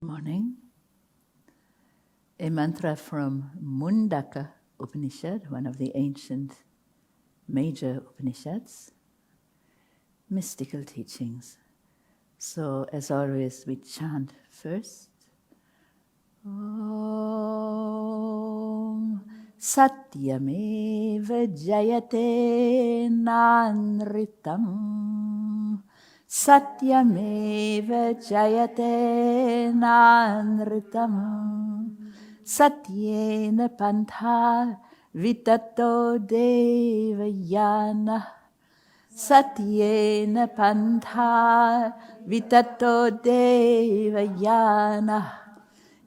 Morning. A mantra from Mundaka Upanishad, one of the ancient major Upanishads, mystical teachings. So, as always, we chant first. Om Satyameva Jayate Nanritam. Satyameva Jayate Nanritam. Satyena Pantha Vitato Devayana. Satyena Pantha Vitato Devayana.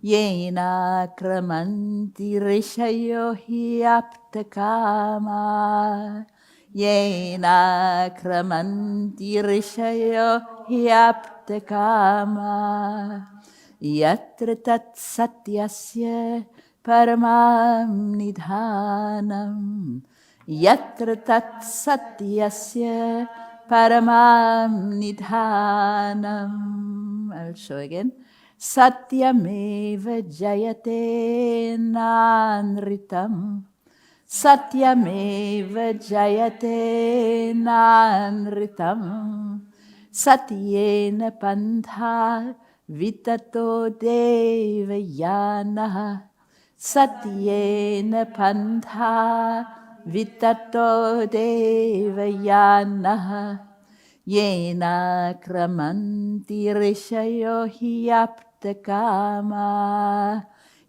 Yena kramanti rishayo hyaptakama. Yena kramanti rishayo hyaptakama. Yatra tat satyasya paramam nidhanam. Yatra tat satyasya paramam nidhanam. I'll show again. Satyameva Jayate Nanritam. Satyameva Jayate Nanritam. Satyena Pantha Vitato Devayana. Satyena Pantha Vitato Devayana. Yena kramanti rishayo hyaptakama.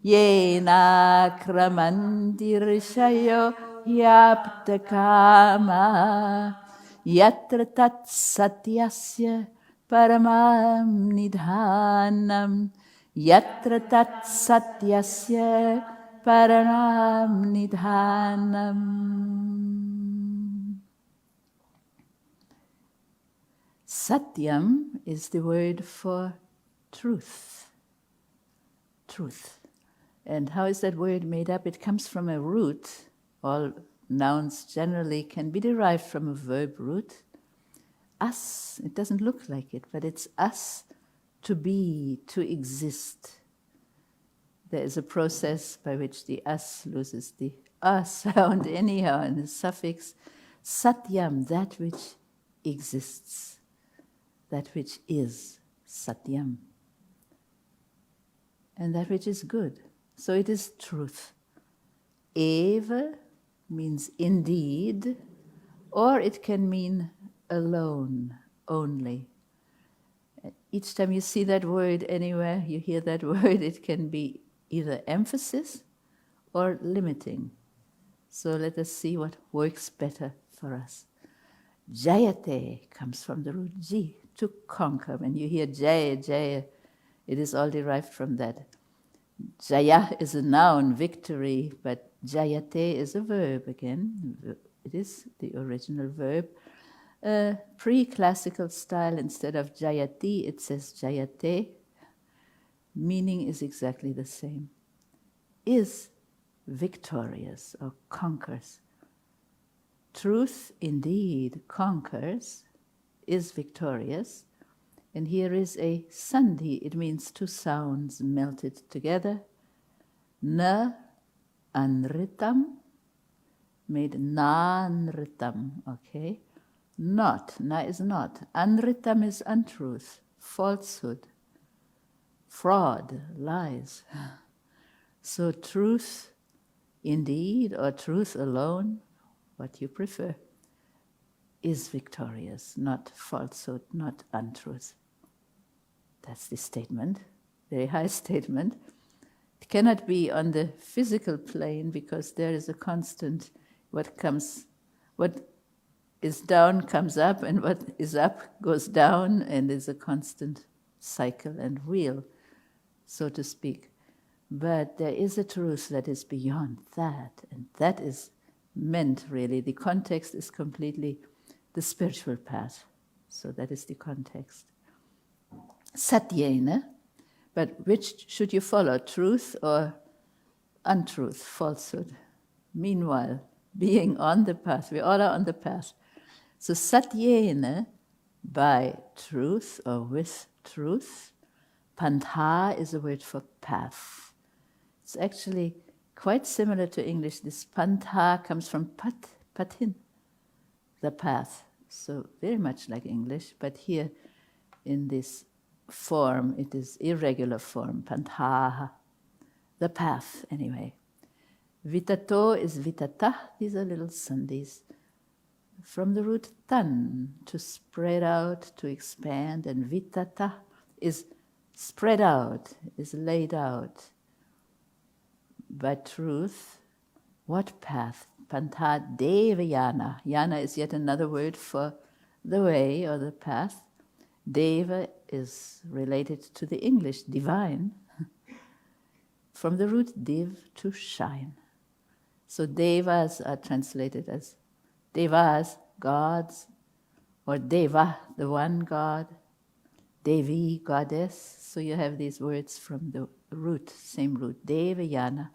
Yena kramanti rishayo hyaptakama. Yatra tat satyasya paramam nidhanam. Yatra tat satyasya paramam nidhanam. Satyam is the word for truth. Truth. And how is that word made up? It comes from a root. All nouns generally can be derived from a verb root. As, it doesn't look like it, but it's as, to be, to exist. There is a process by which the as loses the a sound anyhow, and the suffix satyam, that which exists. That which is satyam, and that which is good. So it is truth. Eva means indeed, or it can mean alone, only. Each time you see that word anywhere, you hear that word, it can be either emphasis or limiting. So let us see what works better for us. Jayate comes from the root ji, to conquer. When you hear Jaya, Jaya, it is all derived from that. Jaya is a noun, victory, but Jayate is a verb again. It is the original verb. Pre-classical style, instead of Jayati, it says Jayate. Meaning is exactly the same. Is victorious or conquers. Truth indeed conquers, is victorious. And here is a sandhi. It means two sounds melted together. Na anritam made nanritam. Okay? Not. Na is not. Anritam is untruth, falsehood, fraud, lies. So truth indeed, or truth alone, what you prefer, is victorious, not falsehood, not untruth. That's the statement, very high statement. It cannot be on the physical plane because there is a constant, what is down comes up, and what is up goes down, and is a constant cycle and wheel, so to speak. But there is a truth that is beyond that, and that is meant really. The context is completely the spiritual path. So that is the context. Satyena, but which should you follow, truth or untruth, falsehood? Meanwhile, being on the path, we all are on the path. So satyena, by truth or with truth, Pantha is a word for path. It's actually quite similar to English. This pantha comes from patin, the path. So very much like English, but here in this form, it is irregular form, pantha, the path anyway. Vitato is vitata, these are little sandhis. From the root tan, to spread out, to expand, and vitata is spread out, is laid out. By truth, what path? Pantha devayana. Yana is yet another word for the way or the path. Deva is related to the English divine. From the root div, to shine. So devas are translated as devas, gods, or deva, the one god, devi, goddess. So you have these words from the root, same root, devayana,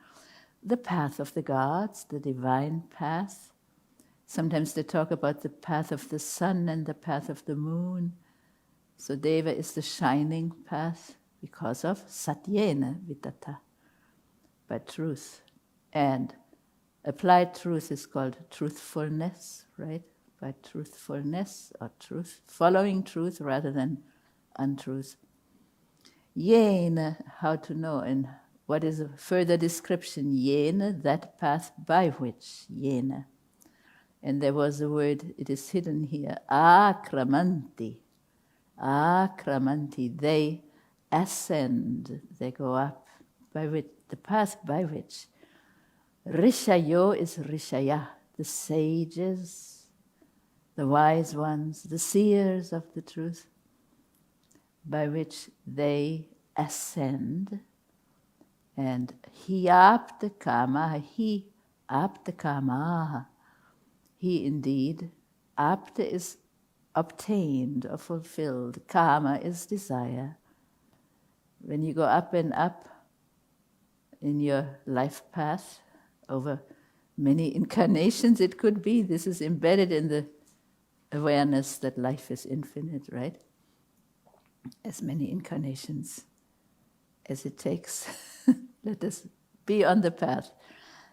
the path of the gods, the divine path. Sometimes they talk about the path of the sun and the path of the moon. So deva is the shining path because of satyena vitata, by truth. And applied truth is called truthfulness, right? By truthfulness or truth, following truth rather than untruth. Yena, how to know, and what is a further description? Yena, that path by which, yena. And there was a word, it is hidden here, akramanti. Akramanti, they ascend, they go up, by which, the path by which. Rishayo is Rishaya, the sages, the wise ones, the seers of the truth, by which they ascend. And he aptakama, he aptakama, he indeed, apta is obtained or fulfilled, kama is desire. When you go up and up in your life path, over many incarnations it could be, this is embedded in the awareness that life is infinite, right? As many incarnations as it takes. Let us be on the path.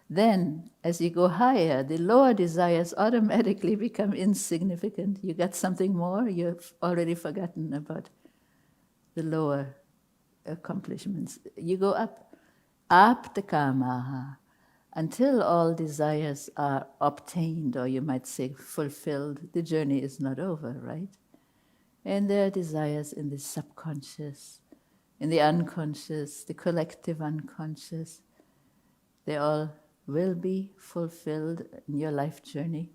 Then, as you go higher, the lower desires automatically become insignificant. You got something more, you've already forgotten about the lower accomplishments. You go up, aptakamaha, until all desires are obtained, or you might say fulfilled. The journey is not over, right? And there are desires in the subconscious, in the unconscious, the collective unconscious. They all will be fulfilled in your life journey.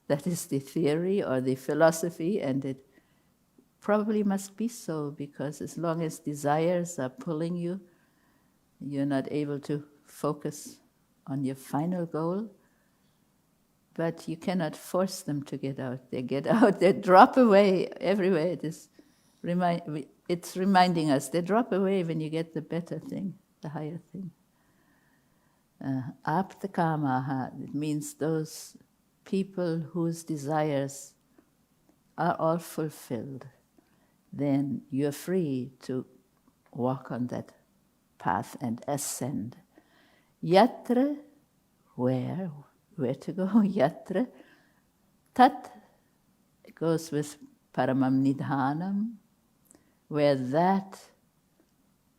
That is the theory or the philosophy, and it probably must be so, because as long as desires are pulling you, you're not able to focus on your final goal. But you cannot force them to get out. They get out, they drop away everywhere. It is it's reminding us, they drop away when you get the better thing, the higher thing. Aptakamaha, it means those people whose desires are all fulfilled. Then you're free to walk on that path and ascend. Yatra, where to go? Yatra, tat goes with paramam nidhanam, where that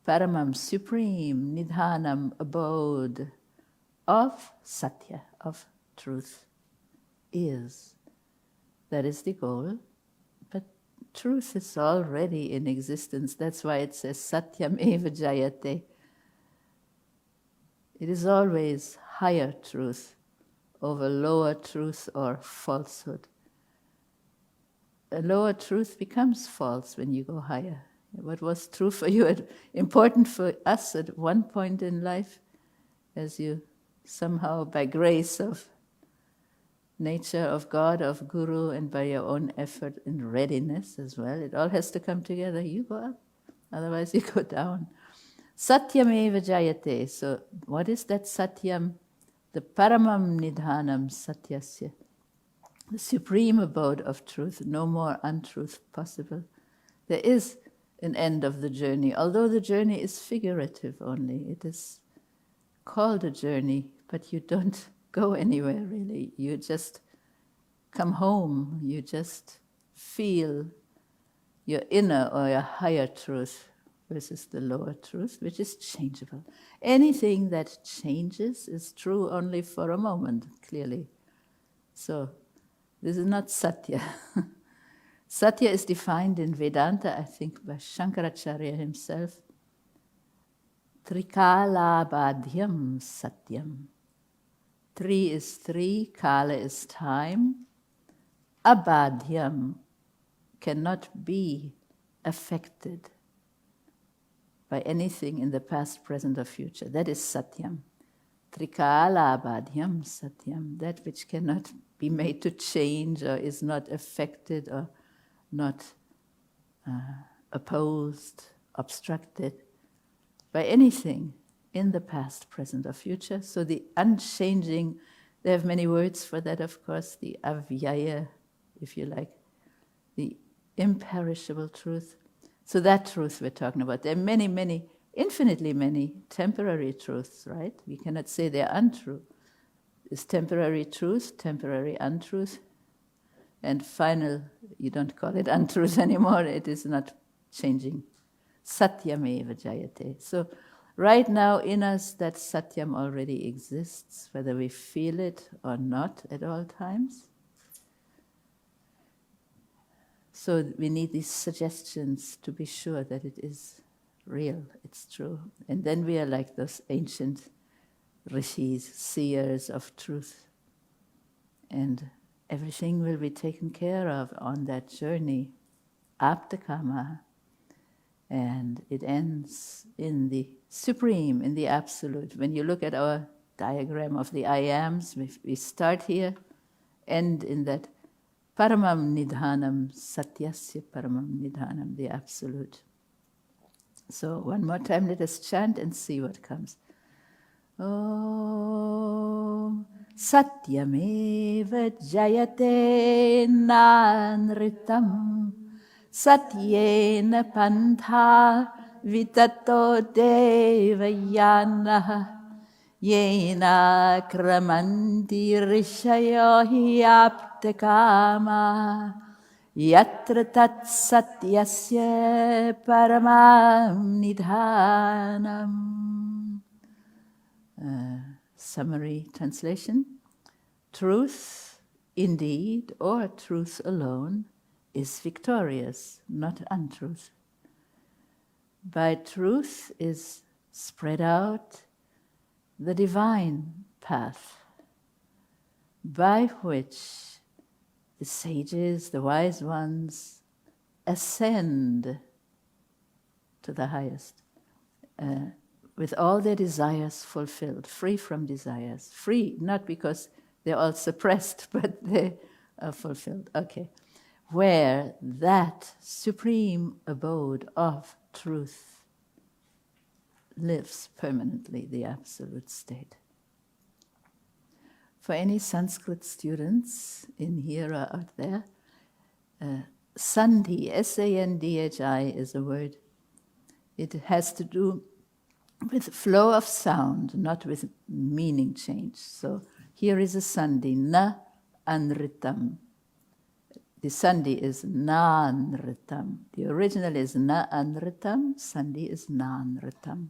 paramam, supreme, nidhanam, abode of satya, of truth, is. That is the goal. But truth is already in existence. That's why it says satyam eva jayate. It is always higher truth over lower truth or falsehood. A lower truth becomes false when you go higher. What was true for you, important for us at one point in life, as you somehow, by grace of nature, of God, of Guru, and by your own effort and readiness as well, it all has to come together. You go up, otherwise you go down. Satyam eva jayate. So what is that satyam? The paramam nidhanam satyasya. The supreme abode of truth, no more untruth possible. There is an end of the journey, although the journey is figurative only. It is called a journey, but you don't go anywhere really. You just come home. You just feel your inner or your higher truth versus the lower truth, which is changeable. Anything that changes is true only for a moment, clearly. So this is not Satya. Satya is defined in Vedanta, I think, by Shankaracharya himself. Trikalabadhyam Satyam. Tri is three, Kala is time. Abadhyam cannot be affected by anything in the past, present, or future. That is Satyam. Trikalabadhyam Satyam, that which cannot be made to change or is not affected or not opposed, obstructed by anything in the past, present, or future. So the unchanging, they have many words for that, of course, the avyaya, if you like, the imperishable truth. So that truth we're talking about. There are many, many, infinitely many temporary truths, right? We cannot say they're untrue. Is temporary truth, temporary untruth, and final, you don't call it untruth anymore, it is not changing. Satyameva jayate. So right now in us, that Satyam already exists, whether we feel it or not at all times. So we need these suggestions to be sure that it is real, it's true. And then we are like those ancient rishis, seers of truth. And everything will be taken care of on that journey, aptakama. And it ends in the supreme, in the absolute. When you look at our diagram of the I ams, we start here, end in that paramam nidhanam, satyasya paramam nidhanam, the absolute. So one more time, let us chant and see what comes. Om Satyameva jayate nanritam Satyena pantha vitato devayana Yena kramanti rishayo hyaptakama Yatra tat satyasya paramam nidhanam. Summary translation. Truth, indeed, or truth alone, is victorious, not untruth. By truth is spread out the divine path by which the sages, the wise ones, ascend to the highest, with all their desires fulfilled, free from desires. Free, not because they're all suppressed, but they are fulfilled. Okay. Where that supreme abode of truth lives permanently, the absolute state. For any Sanskrit students in here or out there, Sandhi, S-A-N-D-H-I, is a word. It has to do with flow of sound, not with meaning change. So here is a Sandhi, na anritam. The Sandhi is na anritam. The original is na anritam, Sandhi is na anritam.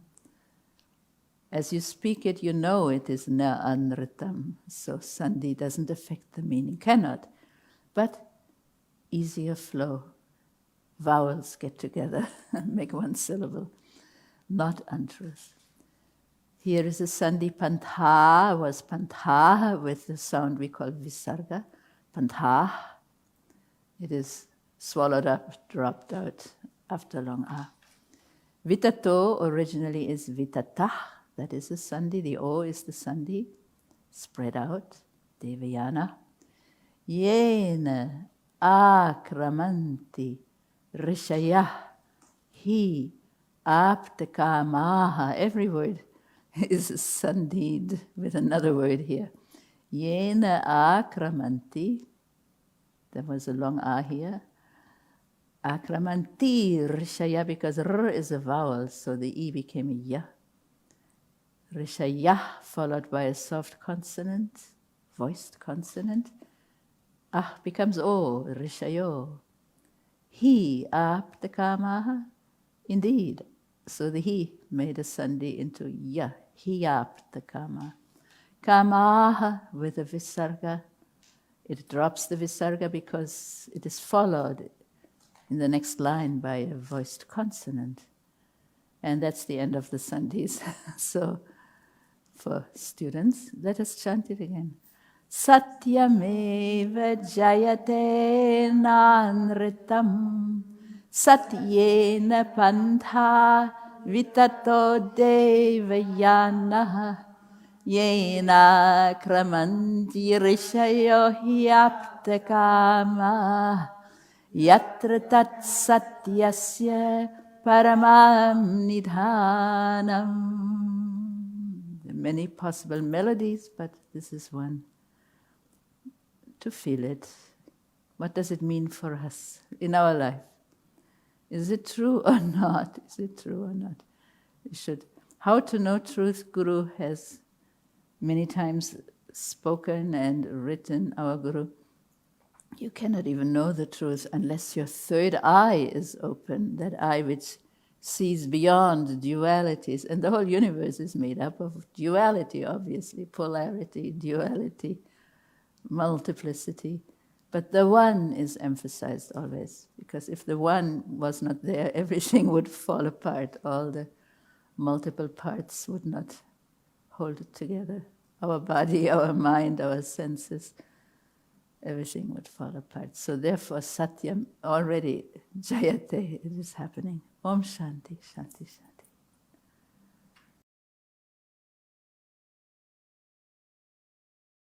As you speak it, you know it is na anritam. So Sandhi doesn't affect the meaning, cannot. But easier flow. Vowels get together and make one syllable. Not untruth. Here is a Sandhi. Pantha was pantha with the sound we call visarga. Pantha. It is swallowed up, dropped out after long ah. Vitato originally is vitatah. That is the Sandhi. The O is the Sandhi. Spread out. Devayana. Yena akramanti rishayah hi aptakamaha. Every word is sandhid with another word here. Yena akramanti. There was a long ah here. Akramanti rishaya, because r is a vowel, so the e became a ya. Rishaya followed by a soft consonant, voiced consonant. Ah becomes o, rishayo. He aptakamaha, indeed. So the he made a sandhi into ya. He aptakama. Kamaha with a visarga. It drops the visarga because it is followed in the next line by a voiced consonant. And that's the end of the sandhis. So for students, let us chant it again. Satyameva jayate nanritam satyena pantha vitato devayanaha yena kramanti rishayo hyaptakama yatra tat satyasya paramam nidhanam. There are many possible melodies, but this is one. To feel it. What does it mean for us in our life? Is it true or not? Is it true or not? We should. How to know truth, Guru has many times spoken and written, our Guru. You cannot even know the truth unless your third eye is open, that eye which sees beyond dualities. And the whole universe is made up of duality, obviously, polarity, duality, multiplicity. But the one is emphasized always, because if the one was not there, everything would fall apart. All the multiple parts would not hold it together. Our body, our mind, our senses, everything would fall apart. So therefore, Satyam already, Jayate, it is happening. Om Shanti, Shanti, Shanti.